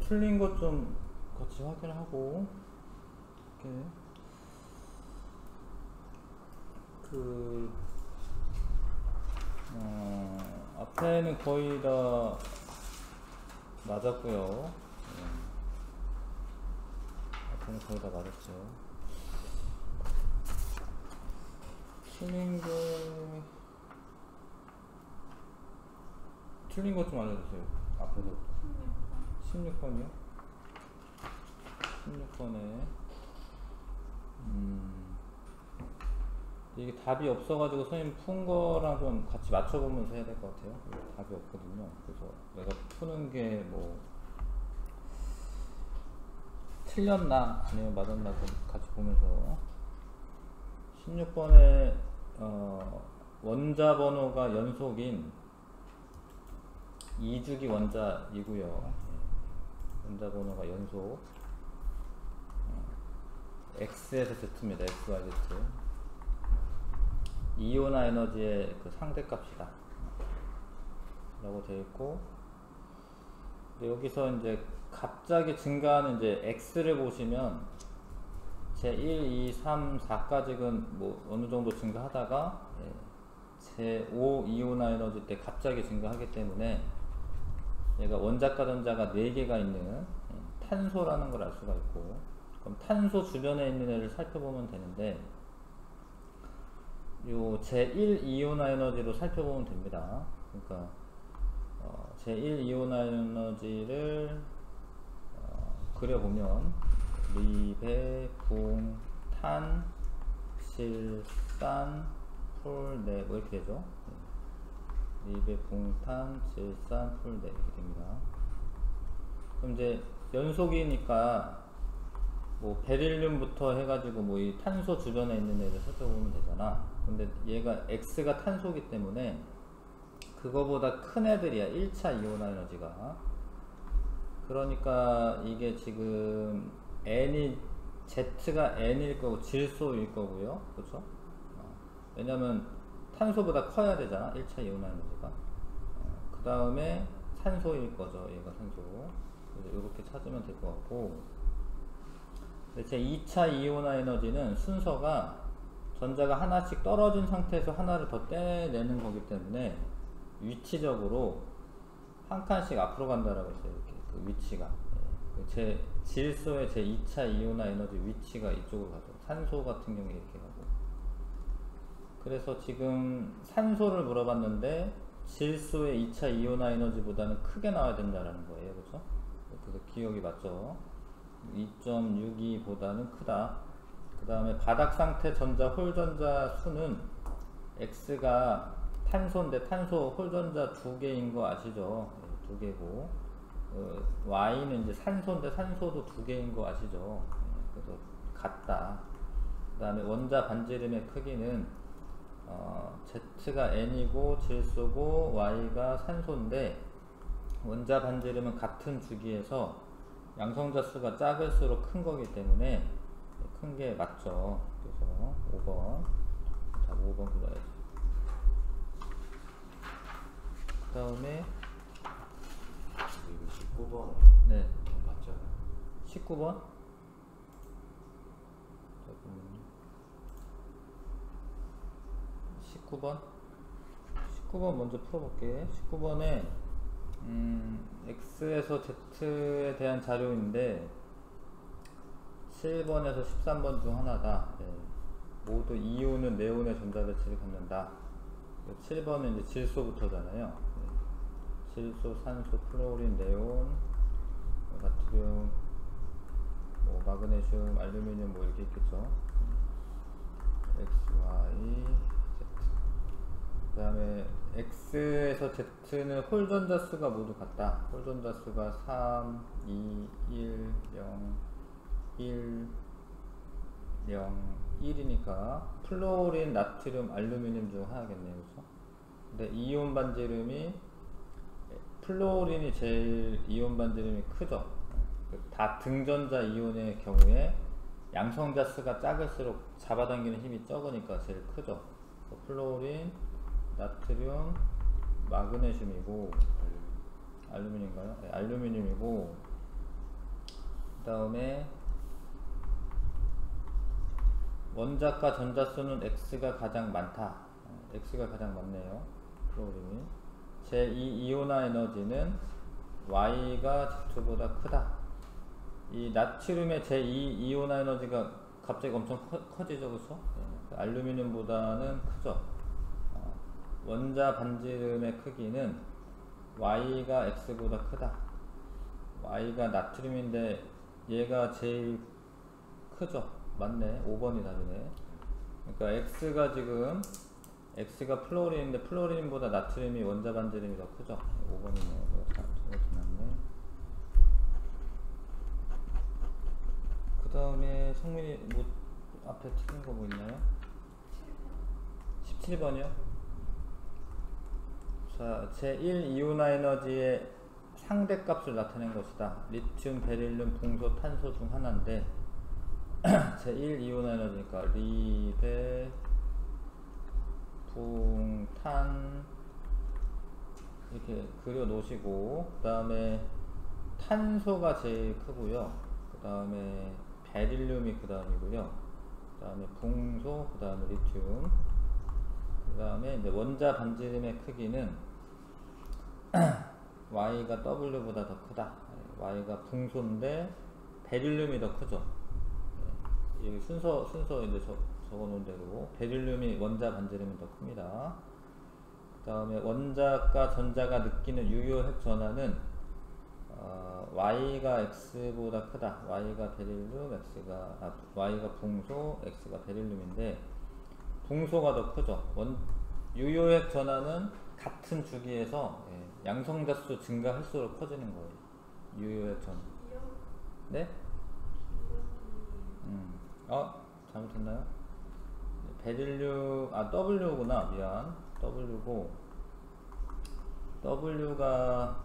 틀린 것 좀 같이 확인하고, 이렇게 그 앞에는 거의 다 맞았고요. 앞에는 거의 다 맞았죠. 틀린 것 좀 알려주세요. 앞에서 16번이요? 16번에 이게 답이 없어가지고 선생님 푼 거랑 좀 같이 맞춰보면서 해야 될 것 같아요. 답이 없거든요. 그래서 내가 푸는 게 뭐 틀렸나 아니면 맞았나 좀 같이 보면서 16번에 원자 번호가 연속인 2주기 원자이고요. 원자 번호가 연속 X에서 Z입니다. X, Y, Z. 이온화 에너지의 그 상대값이다 라고 되어 있고, 여기서 이제 갑자기 증가하는 이제 X를 보시면 제 1, 2, 3, 4까지는 뭐 어느 정도 증가하다가 제 5 이온화 에너지 때 갑자기 증가하기 때문에 얘가 원자과 전자가 4개가 있는 탄소라는 걸 알 수가 있고, 그럼 탄소 주변에 있는 애를 살펴보면 되는데, 요 제1 이온화 에너지로 살펴보면 됩니다. 그러니까 제1 이온화 에너지를 그려보면 리베, 붕, 탄, 질산, 풀, 네, 뭐 이렇게 되죠. 리베, 붕, 탄, 질산, 풀, 네, 이렇게 됩니다. 그럼 이제 연속이니까 뭐 베릴륨부터 해가지고 뭐 이 탄소 주변에 있는 애를 살펴보면 되잖아. 근데 얘가 X가 탄소기 때문에 그거보다 큰 애들이야. 1차 이온화 에너지가. 그러니까 이게 지금 N이 Z가 N일 거고 질소일 거고요. 그렇죠? 왜냐면 탄소보다 커야 되잖아. 1차 이온화 에너지가. 그 다음에 산소일 거죠. 얘가 산소. 그래서 이렇게 찾으면 될 것 같고, 제 2차 이온화 에너지는 순서가 전자가 하나씩 떨어진 상태에서 하나를 더 떼내는 거기 때문에 위치적으로 한 칸씩 앞으로 간다라고 했어요. 이렇게 그 위치가 제 질소의 제 2차 이온화 에너지 위치가 이쪽으로 가죠. 산소 같은 경우에 이렇게 가고. 그래서 지금 산소를 물어봤는데 질소의 2차 이온화 에너지보다는 크게 나와야 된다라는 거예요. 그렇죠? 그래서 기억이 맞죠? 2.62보다는 크다. 그 다음에 바닥 상태 전자 홀전자 수는 X가 탄소인데 탄소 홀전자 2개인 거 아시죠? 2개고, Y는 이제 산소인데 산소도 2개인 거 아시죠? 그래서 같다. 그 다음에 원자 반지름의 크기는 Z가 N이고 질소고 Y가 산소인데, 원자 반지름은 같은 주기에서 양성자 수가 작을수록 큰 거기 때문에 큰 게 맞죠. 그래서 5번. 자, 5번 그려야지. 그 다음에 19번. 네, 맞잖아요. 19번. 19번. 19번 먼저 풀어볼게. 19번에 X에서 Z에 대한 자료인데 7번에서 13번 중 하나다. 네. 모두 이온은 네온의 전자배치를 갖는다. 7번은 이제 질소부터잖아요. 네. 질소, 산소, 플로린, 네온, 나트륨, 뭐 마그네슘, 알루미늄 뭐 이렇게 있겠죠. X, Y, Z. 그 다음에 X에서 Z는 홀전자 수가 모두 같다. 홀전자 수가 3, 2, 1, 0, 1, 0, 1이니까 플로린, 나트륨, 알루미늄 중 하나겠네요. 그렇죠? 근데 이온 반지름이 플로린이 제일 이온 반지름이 크죠. 다 등전자 이온의 경우에 양성자 수가 작을수록 잡아당기는 힘이 적으니까 제일 크죠. 플로린, 나트륨, 마그네슘이고 알루미늄인가요? 네, 알루미늄이고, 그 다음에 원자과 전자수는 X가 가장 많다. X가 가장 많네요. 플로림이. 제2 이온화 에너지는 Y가 Z2보다 크다. 이 나트륨의 제2 이온화 에너지가 갑자기 엄청 커지죠, 그렇죠? 네. 알루미늄보다는 크죠. 원자 반지름의 크기는 Y가 X보다 크다. Y가 나트륨인데 얘가 제일 크죠. 맞네. 5번이 답이네. 그러니까 X가 플로린인데 플로린보다 나트륨이 원자 반지름이 더 크죠. 5번이네요. 잘못해놨네. 그 다음에 성민이 뭐 앞에 틀린 거 뭐 있나요? 17번이요? 자, 제1 이온화 에너지의 상대값을 나타낸 것이다. 리튬, 베릴륨, 붕소, 탄소 중 하나인데 제1 이온화 에너지니까 리, 베, 붕, 탄 이렇게 그려 놓으시고 그 다음에 탄소가 제일 크고요. 그 다음에 베릴륨이 그 다음이고요. 그 다음에 붕소, 그 다음에 리튬, 그 다음에 이제 원자 반지름의 크기는 Y가 W보다 더 크다. Y가 붕소인데 베릴륨이 더 크죠. 여기 순서 이제 적어 놓은 대로 베릴륨이 원자 반지름이 더 큽니다. 그 다음에 원자과 전자가 느끼는 유효핵 전하는 Y가 X보다 크다. Y가 베릴륨, Y가 붕소, X가 베릴륨인데 붕소가 더 크죠. 유효핵 전하는 같은 주기에서 양성자수 증가할수록 커지는 거예요. 유효핵 전. 네? 잘못했나요? 베릴륨, W구나. 미안. W고, W가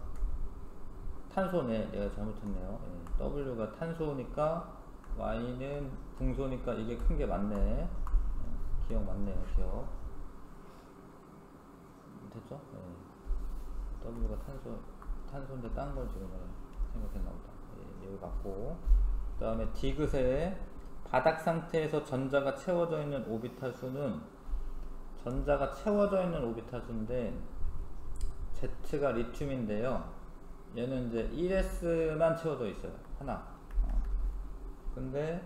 탄소네. 내가 잘못했네요. W가 탄소니까, Y는 붕소니까 이게 큰 게 맞네. 기억 맞네요. 기억. 됐죠? W가 탄소인데 딴 걸 지금 생각했나 보다. 여기 맞고. 그 다음에 디귿에 바닥 상태에서 전자가 채워져 있는 오비탈 수는 전자가 채워져 있는 오비탈 수인데 Z가 리튬인데요. 얘는 이제 1s만 채워져 있어요. 하나. 근데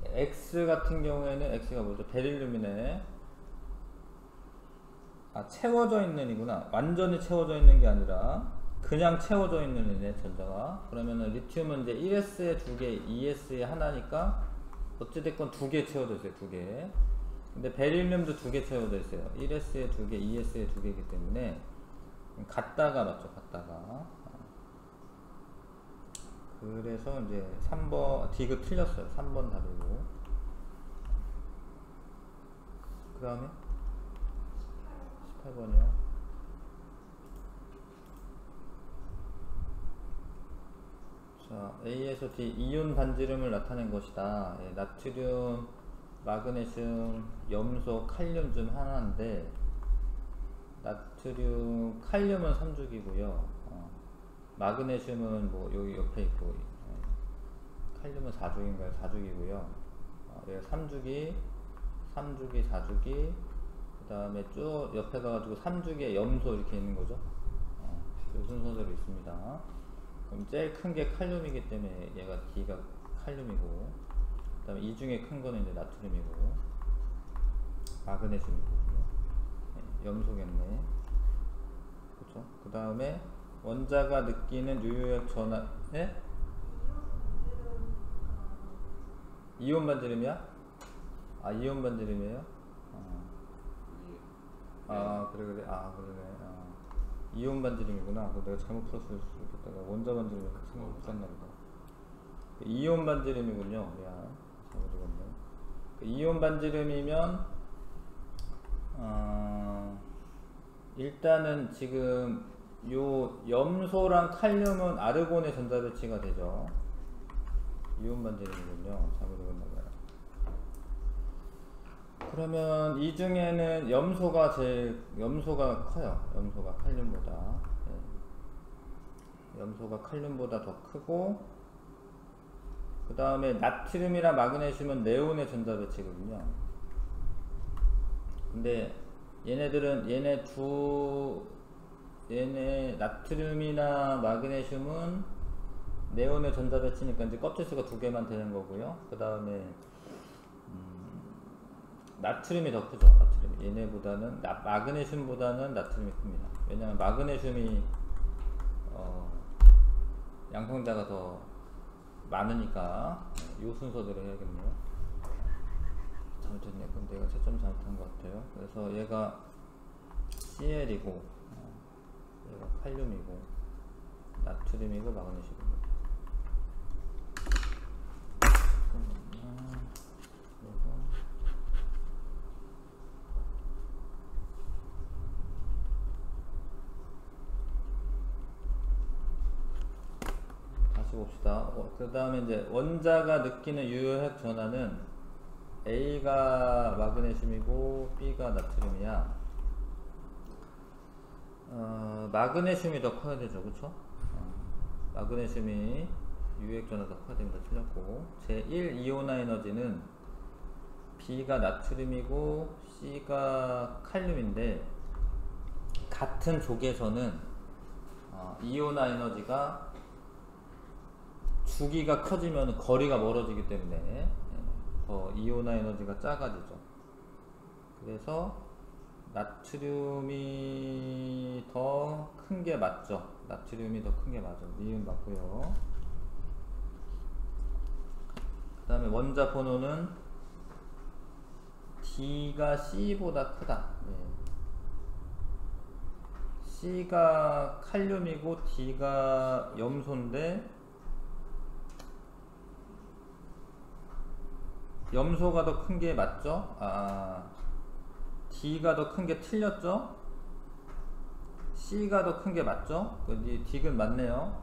X 같은 경우에는 X가 뭐죠? 베릴륨이네. 채워져 있는 이구나. 완전히 채워져 있는 게 아니라 그냥 채워져 있는 애네, 전자가. 그러면은 리튬은 이제 1s에 2개, 2s에 하나니까 어찌됐건 2개 채워져 있어요. 2개. 근데 베릴륨도 2개 채워져 있어요. 1s에 2개, 2s에 2개이기 때문에 같다가 맞죠. 같다가. 그래서 이제 3번 디귿 틀렸어요. 3번 답이고. 그 다음에 18번이요. 자, A에서 D 이온 반지름을 나타낸 것이다. 나트륨, 마그네슘, 염소, 칼륨 중 하나인데 나트륨, 칼륨은 3주기고요. 마그네슘은 뭐 여기 옆에 있고 칼륨은 4주기인가요? 4주기고요. 얘가 3주기, 4주기, 그 다음에 쭉 옆에 가가지고 3주기에 염소 이렇게 있는 거죠. 이 순서대로 있습니다. 그럼 제일 큰 게 칼륨이기 때문에 얘가 D가 칼륨이고, 그 다음에 이 중에 큰 거는 이제 나트륨이고, 마그네슘이고, 염소겠네. 그쵸? 그 다음에 원자가 느끼는 유효핵 전하, 이온 반지름이야? 이온 반지름이에요? 그래. 이온 반지름이구나. 내가 잘못 풀었을 수도 있겠다. 내가 원자 반지름이 생각 못했나 보다. 이온 반지름이군요. 미안. 잘못 읽었네. 이온 반지름이면, 일단은 지금 요 염소랑 칼륨은 아르곤의 전자 배치가 되죠. 이온 반지름이군요. 잘못 읽었나 봐요. 그러면 이 중에는 염소가 커요. 염소가 칼륨보다. 염소 탄소가 칼륨보다 더 크고, 그 다음에 나트륨이랑 마그네슘은 네온의 전자 배치거든요. 근데 얘네 나트륨이나 마그네슘은 네온의 전자 배치니까 이제 껍질수가 2개만 되는 거고요. 그 다음에 나트륨이 더 크죠. 나트륨. 얘네보다는 마그네슘보다는 나트륨이 큽니다. 왜냐면 마그네슘이 양성자가 더 많으니까. 이 순서대로 해야겠네요. 잘못했네. 그럼 내가 채점 잘못한 것 같아요. 그래서 얘가 CL이고 얘가 칼륨이고 나트륨이고 마그네슘이고. 다시 봅시다. 그 다음에 이제 원자가 느끼는 유효핵 전하는 A가 마그네슘이고 B가 나트륨이야. 마그네슘이 더 커야 되죠, 그쵸? 마그네슘이 유효핵 전하 더 커야 됩니다. 틀렸고. 제1 이온화 에너지는 B가 나트륨이고 C가 칼륨인데, 같은 족에서는 이온화 에너지가 주기가 커지면 거리가 멀어지기 때문에 더 이온화 에너지가 작아지죠. 그래서 나트륨이 더 큰 게 맞죠. 나트륨이 더 큰 게 맞죠. 니은 맞고요. 그 다음에 원자 번호는 D가 C보다 크다. C가 칼륨이고 D가 염소인데, 염소가 더 큰 게 맞죠? D가 더 큰 게 틀렸죠? C가 더 큰 게 맞죠? D는 맞네요.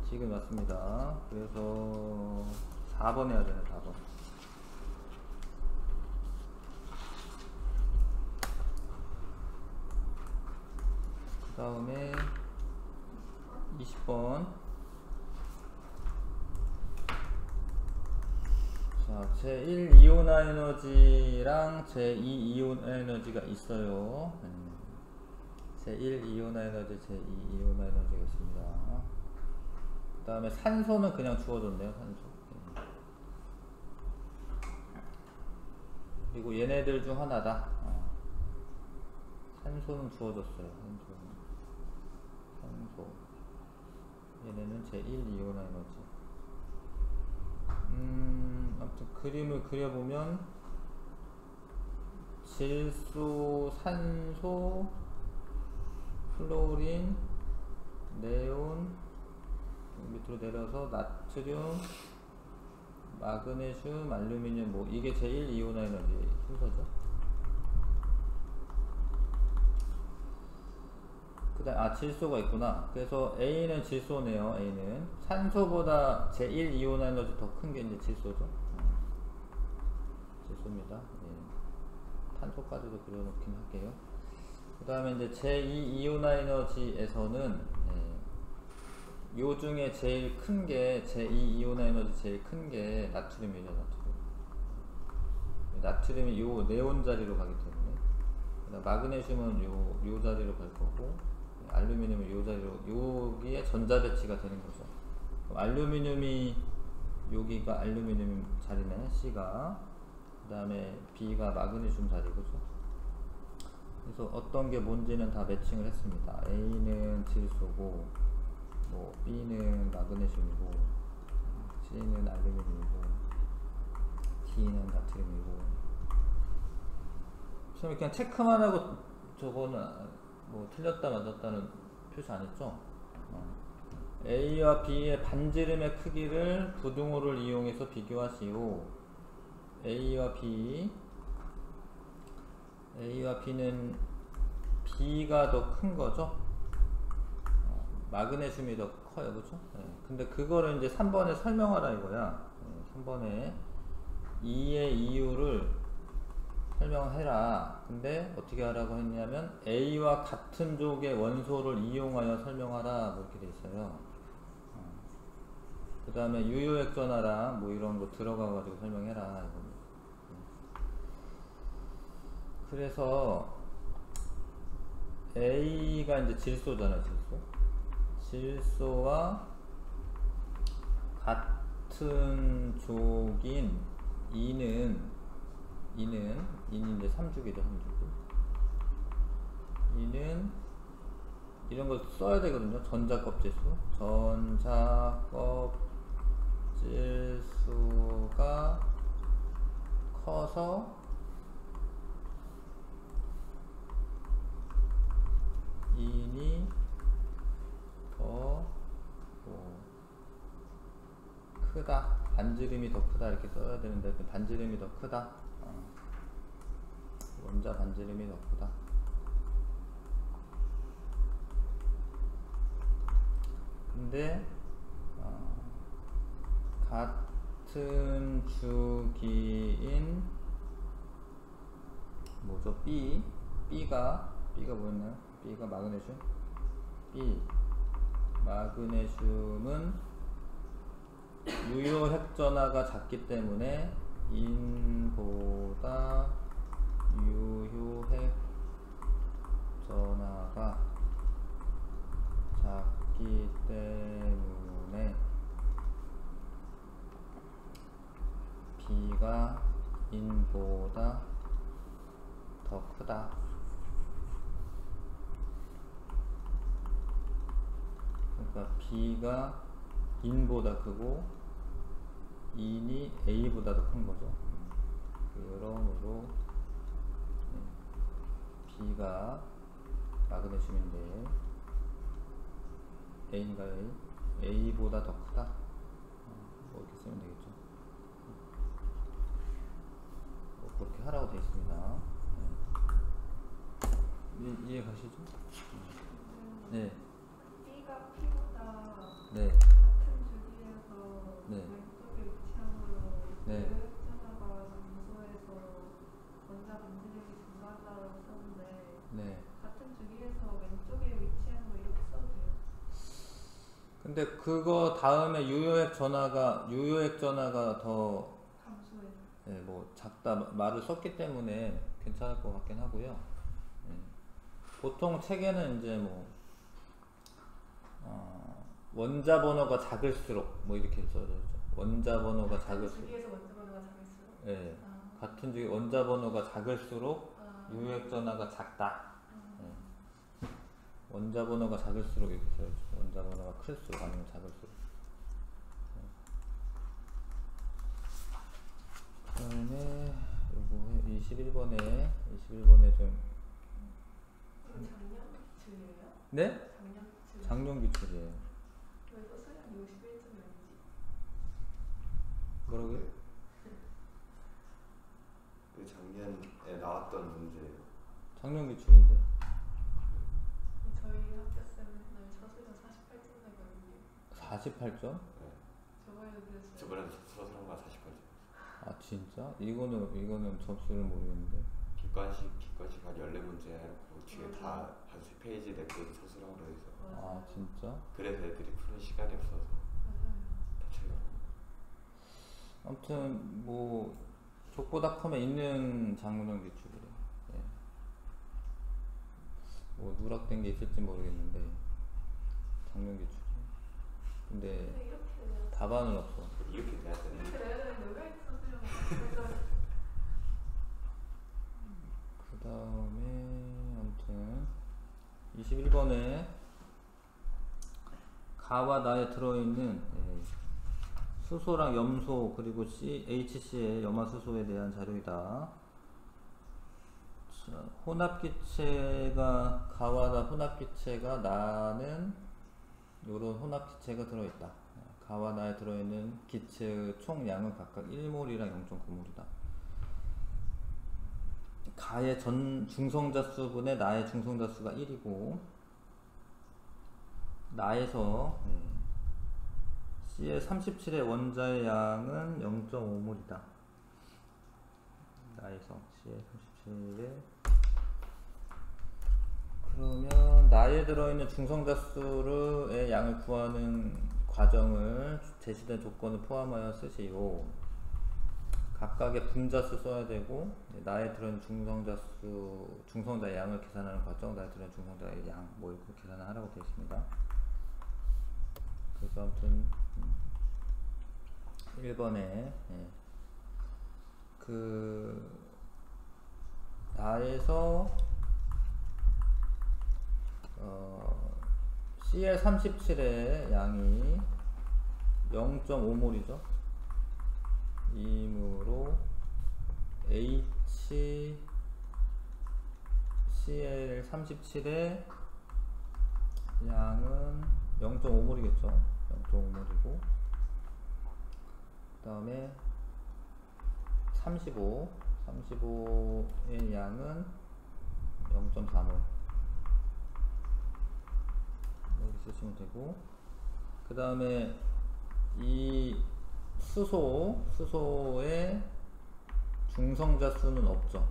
D는 맞습니다. 그래서 4번 해야 되네, 4번. 그 다음에 20번. 자, 제1 이온화 에너지랑 제2 이온화 에너지가 있어요. 제1 이온화 에너지, 제2 이온화 에너지가 있습니다. 그 다음에 산소는 그냥 주어졌네요, 산소. 그리고 얘네들 중 하나다. 산소는 주어졌어요. 산소. 얘네는 제1 이온화 에너지. 아무튼 그림을 그려보면 질소, 산소, 플로린, 네온, 밑으로 내려서 나트륨, 마그네슘, 알루미늄, 뭐 이게 제1 이온화 에너지 순서죠. 그 다음 질소가 있구나. 그래서 A는 질소네요. A는 산소보다 제1 이온화 에너지 더 큰 게 이제 질소죠. 질소입니다. 탄소까지도 그려놓긴 할게요. 그 다음에 이제 제2 이온화 에너지에서는 요 중에 제일 큰 게, 제2 이온화 에너지 제일 큰 게 나트륨이죠. 나트륨이 요 네온 자리로 가기 때문에. 마그네슘은 요 자리로 갈 거고, 알루미늄은 요 자리로, 여기에 전자 배치가 되는 거죠. 그럼 알루미늄이, 여기가 알루미늄 자리네, C가. 그 다음에 B가 마그네슘 자리고죠. 그래서 어떤 게 뭔지는 다 매칭을 했습니다. A는 질소고, 뭐 B는 마그네슘이고, C는 알루미늄이고, D는 나트륨이고. 처음에 그냥 체크만 하고 저거는 뭐 틀렸다 맞았다는 표시 안 했죠? A와 B의 반지름의 크기를 부등호를 이용해서 비교하시오. A와 B는 B가 더 큰 거죠? 마그네슘이 더 커요, 그죠? 근데 그거를 이제 3번에 설명하라 이거야. 3번에 2의 이유를 설명해라. 근데 어떻게 하라고 했냐면 A와 같은 족의 원소를 이용하여 설명하라 뭐 이렇게 돼 있어요. 그 다음에 유효액전화랑 뭐 이런 거 들어가 가지고 설명해라 이겁니다. 그래서 A가 이제 질소잖아요. 질소와 같은 족인 E는 이제 3족이죠. 3족이. E는 이런 거 써야 되거든요. 전자껍질수. 전자껍질수가 커서 인이 더 크다. 반지름이 더 크다 이렇게 써야 되는데 반지름이 더 크다. 원자 반지름이 더 크다. 근데 같은 주기인 뭐죠? B가 뭐였나요? B가 마그네슘. 마그네슘은 유효 핵전화가 작기 때문에 인보다 유효 핵전화가 작기 때문에 B가 인보다 더 크다. 그러니까 B가 인보다 크고 인이 A보다 더 큰 거죠. 그러므로 B가 마그네슘인데 A인가 A보다 더 크다. 뭐 이렇게 쓰면 되겠죠. 뭐 그렇게 하라고 되어 있습니다. 이해 가시죠? 네. B가 P보다 네. 같은 주기에서 네. 왼쪽에 위치함으로 네. 유효액전화가 감소해서 원자 반지름이 증가한다고 썼는데 네. 같은 주기에서 왼쪽에 위치한 거 이렇게 써도 돼요? 근데 그거 다음에 유효액 전화가 더 감소해요. 네, 뭐 작다 말을 썼기 때문에 괜찮을 것 같긴 하고요. 네. 보통 책에는 이제 뭐 원자 번호가 작을수록 뭐 이렇게 써져 있죠. 원자 번호가 작을수록. 주기에서 원자 번호가 작을수록. 네. 같은 주기 원자 번호가 작을수록 유효액 전화가 작다. 네. 원자 번호가 작을수록 이렇게 써야죠. 원자 번호가 클수록 아니면 작을수록. 네. 그다음에 요거 21번에 좀 이거 작년 기출이에요? 네? 작년 기출. 작년 기출이에요. 왜 소수량이 51.0이지? 뭐라고요? 그 작년에 나왔던 문제예요. 작년 기출인데. 저희 학교 쌤은 서술형 48점 나거든요. 48점? 네. 저번에도 그랬어요. 저번에도 서술형과 48점. 아 진짜? 이거는 점수를 모르겠는데. 객관식 한 14문제 해놓고 뒤에 다 한 3페이지 내고 서술형으로 해서. 아 진짜? 그래서 애들이 푸는 시간이 없어서 다 틀려. 아무튼 뭐 족보닷컴에 있는 장문형 기출이래. 예. 뭐 누락된 게 있을지 모르겠는데 작년 기출. 근데 이렇게 돼요. 답안은 없어. 이렇게 돼야 되는. 이렇게 내야 되는데 왜 서술형? 그 다음에 아무튼 21번에 가와 나에 들어있는 수소랑 염소 그리고 HCl 염화수소에 대한 자료이다. 자, 혼합기체가 가와나 혼합기체가 나는 요런 혼합기체가 들어있다. 가와 나에 들어있는 기체의 총량은 각각 1몰이랑 0.9몰이다. 가의 중성자수분의 나의 중성자수가 1이고 나에서 C의 37의 원자의 양은 0.5몰이다. 나에서 C의 37 37에 그러면 나에 들어있는 중성자수의 양을 구하는 과정을 제시된 조건을 포함하여 쓰시오. 각각의 분자수 써야 되고 나에 들어있는 중성자의 양을 계산하는 과정, 나에 들어있는 중성자의 양 뭐 이렇게 계산을 하라고 되어 있습니다. 그래서 아무튼 1번에 그 나에서 CL37의 양이 0.5몰이죠. 이므로 HCl37의 양은 0.5몰이겠죠. 0.5몰이고 그 다음에 35의 양은 0.4몰 여기 쓰시면 되고, 그 다음에 이 수소의 중성자 수는 없죠.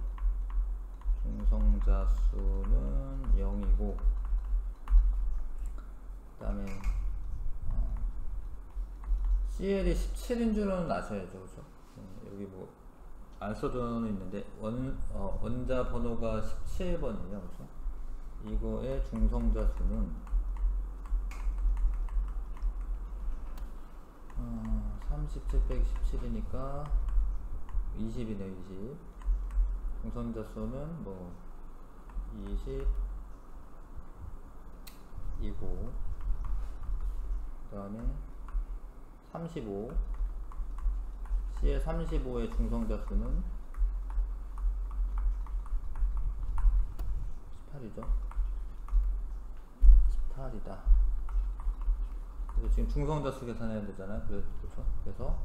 중성자 수는 0이고, 그 다음에 CL이 17인 줄은 아셔야죠. 그죠? 여기 뭐 안 써져는 있는데 원자 번호가 17번이에요. 그죠? 이거의 중성자 수는 37 빼기 17이니까 20이네요. 20. 중성자 수는 뭐 20이고, 그 다음에 35 C의 35의 중성자 수는 18이죠. 18이다. 그래서 지금 중성자 수 계산해야 되잖아요. 그렇죠? 그래서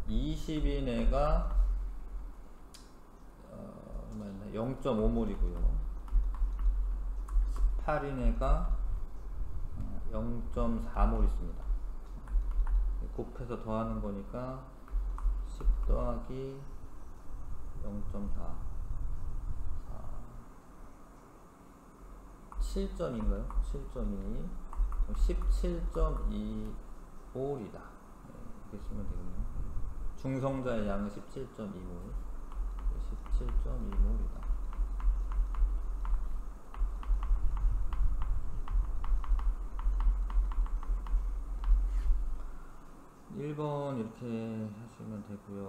20인 애가 0.5몰이고요. 18인 애가 0.4몰 있습니다. 곱해서 더하는 거니까 10 더하기 0.4 7점인가요? 7.2 17.2몰이다. 이렇게 쓰면 되겠네요. 중성자의 양은 17.2몰 17.2몰이다. 1번 이렇게 하시면 되고요.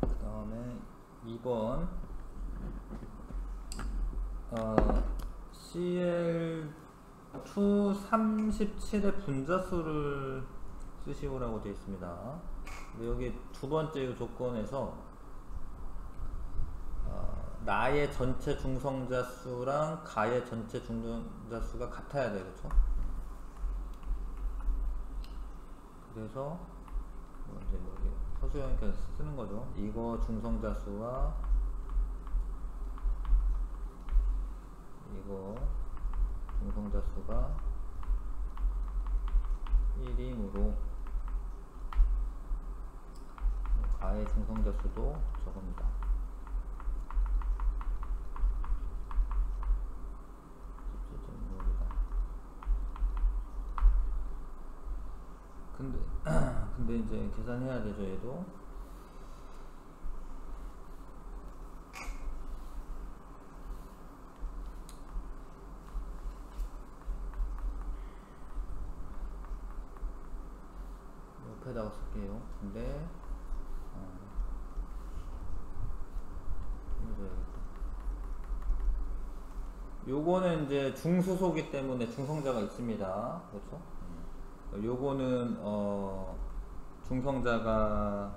그 다음에 2번 CL237의 분자수를 쓰시오라고 되어 있습니다. 근데 여기 두 번째 조건에서 나의 전체 중성자 수랑 가의 전체 중성자 수가 같아야 돼요. 그렇죠? 그래서 이제 뭐 서술형이니까 쓰는 거죠. 이거 중성자 수와 이거 중성자 수가 1이므로 가의 중성자 수도 저겁니다. 근데 이제 계산해야 되죠. 얘도 옆에다가 쓸게요. 근데 요거는 이제 중수소기 때문에 중성자가 있습니다. 그렇죠? 요거는 중성자가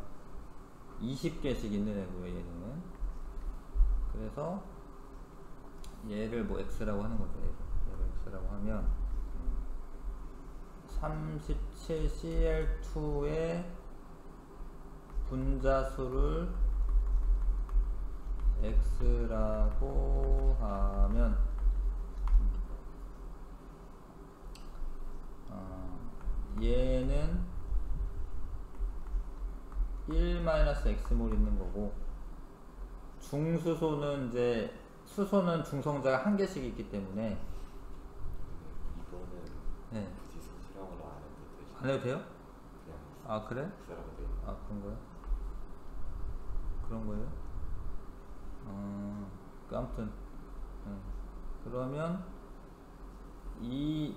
20개씩 있는 애고요, 얘는. 그래서 얘를 뭐 x라고 하는 거죠. 얘를 x라고 하면 37cl2의 분자수를 x라고 하면 얘는 1-x몰 있는 거고, 중수소는 이제 수소는 중성자가 한 개씩 있기 때문에 이거는 네. 굳이 소수령으로 안 해도 되죠. 안 해도 돼요? 그냥 아 그래? x라고 돼 있는. 아 그런 거요? 그런 거예요? 그 아무튼 그러면 이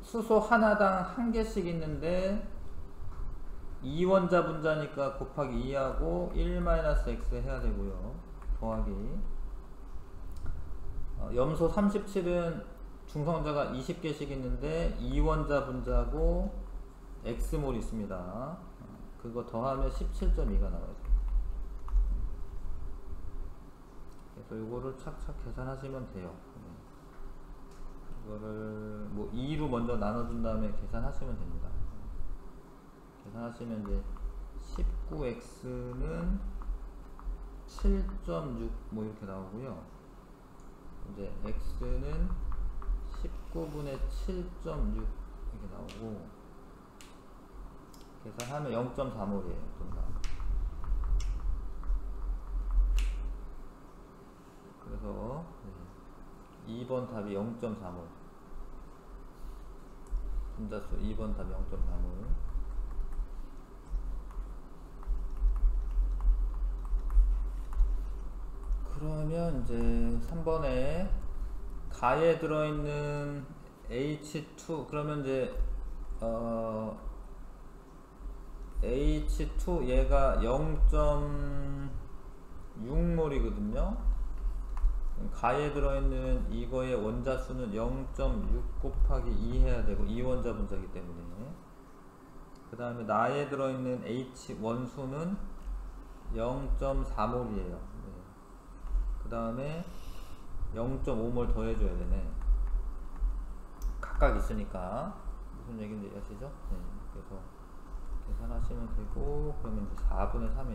수소 하나당 한 개씩 있는데 2원자 분자니까 곱하기 2하고 1-x 해야 되고요. 더하기 염소 37은 중성자가 20개씩 있는데 2원자 분자고 x몰 있습니다. 그거 더하면 17.2가 나와요. 그래서 이거를 착착 계산하시면 돼요. 이거를 뭐 2로 먼저 나눠준 다음에 계산하시면 됩니다. 계산하시면 이제 19x는 7.6 뭐 이렇게 나오고요. 이제 x는 19분의 7.6 이렇게 나오고, 계산하면 0.4몰이에요. 그래서 2번 답이 0.4몰. 분자수 2번 답이 0.4몰. 그러면 이제 3번에 가에 들어있는 H2, 그러면 이제 H2 얘가 0.6몰이거든요. 가에 들어있는 이거의 원자수는 0.6 곱하기 2 해야 되고, 2원자 분자이기 때문에. 그 다음에 나에 들어있는 H 원수는 0.4몰이에요. 그 다음에 0.5몰 더해줘야 되네. 각각 있으니까. 무슨 얘기인지 아시죠? 네. 그래서 계산하시면 되고, 그러면 이제 4분의 3이에요. 4분의 3.